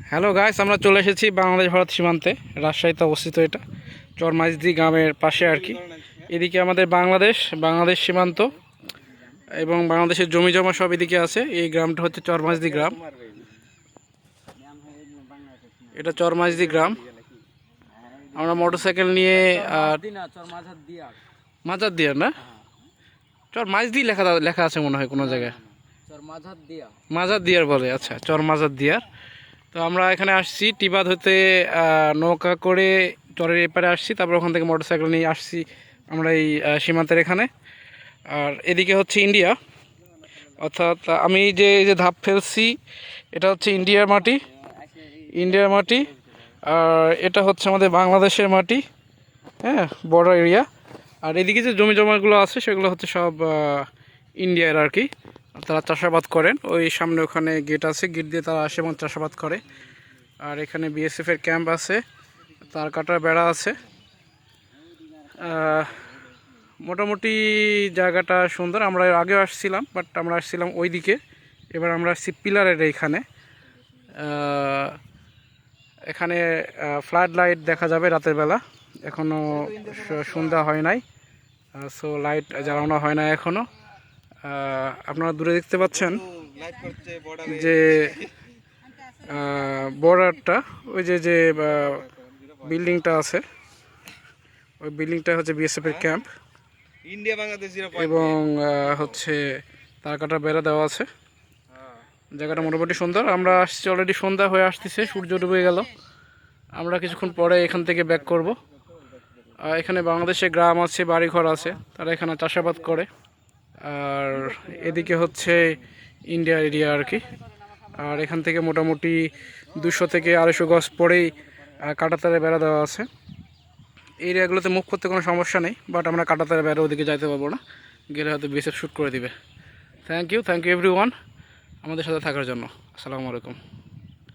Hello guys, আমরা চলে এসেছি বাংলাদেশ ভারত সীমান্তে। রাজশাহীতে অবস্থিত এটা, চরমাইজদি গ্রামের পাশে আর কি। এদিকে আমাদের বাংলাদেশ সীমান্ত এবং বাংলাদেশের জমি জমা সব এদিকে আছে। এই গ্রামটা হচ্ছে চরমাইজদি গ্রাম। এটা চরমাইজদি গ্রাম। আমরা মোটরসাইকেল নিয়ে মাজার দিয়ার না, চরমাইজদি লেখা আছে মনে হয় কোনো জায়গায়, মাজার দিয়ার বলে। আচ্ছা, চরমাজার দিয়ার। তো আমরা এখানে আসছি টিবাদ হতে নৌকা করে চরের এপারে আসছি, তারপর ওখান থেকে মোটরসাইকেল নিয়ে আসছি আমরা এই সীমান্তের এখানে। আর এদিকে হচ্ছে ইন্ডিয়া, অর্থাৎ আমি যে ধাপ ফেলছি এটা হচ্ছে ইন্ডিয়ার মাটি। আর এটা হচ্ছে আমাদের বাংলাদেশের মাটি, হ্যাঁ, বর্ডার এরিয়া। আর এদিকে যে জমি জমাগুলো আছে সেগুলো হচ্ছে সব ইন্ডিয়ার আর কি। তারা চাষাবাদ করেন। ওই সামনে ওখানে গেট আছে, গেট দিয়ে তারা আসে এবং চাষাবাদ করে। আর এখানে বিএসএফের ক্যাম্প আছে, তার কাটার বেড়া আছে। মোটামুটি জায়গাটা সুন্দর। আমরা আগেও আসছিলাম, বাট আমরা আসছিলাম ওই দিকে। এবার আমরা আসছি পিলারের এইখানে। এখানে ফ্লাড লাইট দেখা যাবে রাতের বেলা। এখনও সন্ধ্যা হয় নাই, সো লাইট জ্বালানো হয় না এখনও। আপনারা দূরে দেখতে পাচ্ছেন যে বর্ডারটা, ওই যে বিল্ডিংটা আছে, ওই বিল্ডিংটা হচ্ছে বিএসএফের ক্যাম্প এবং হচ্ছে তার কাটা বেড়া দেওয়া আছে। জায়গাটা মোটামুটি সুন্দর। আমরা আসছি, অলরেডি সন্ধ্যা হয়ে আসতেছে, সূর্য ডুবে গেল। আমরা কিছুক্ষণ পরে এখান থেকে ব্যাক করব। এখানে বাংলাদেশে গ্রাম আছে, বাড়িঘর আছে, তারা এখানে চাষাবাদ করে। আর এদিকে হচ্ছে ইন্ডিয়া এরিয়া আর কি। আর এখান থেকে মোটামুটি 200 থেকে 250 গজ পরেই কাঁটাতারে বেড়া দেওয়া আছে। এই এরিয়াগুলোতে মুভ করতে কোনো সমস্যা নেই, বাট আমরা কাঁটাতারে বেড়া ওদিকে যাইতে পারবো না, গেলে হয়তো বিএসএফ শ্যুট করে দিবে। থ্যাংক ইউ এভরিওয়ান আমাদের সাথে থাকার জন্য। আসসালামু আলাইকুম।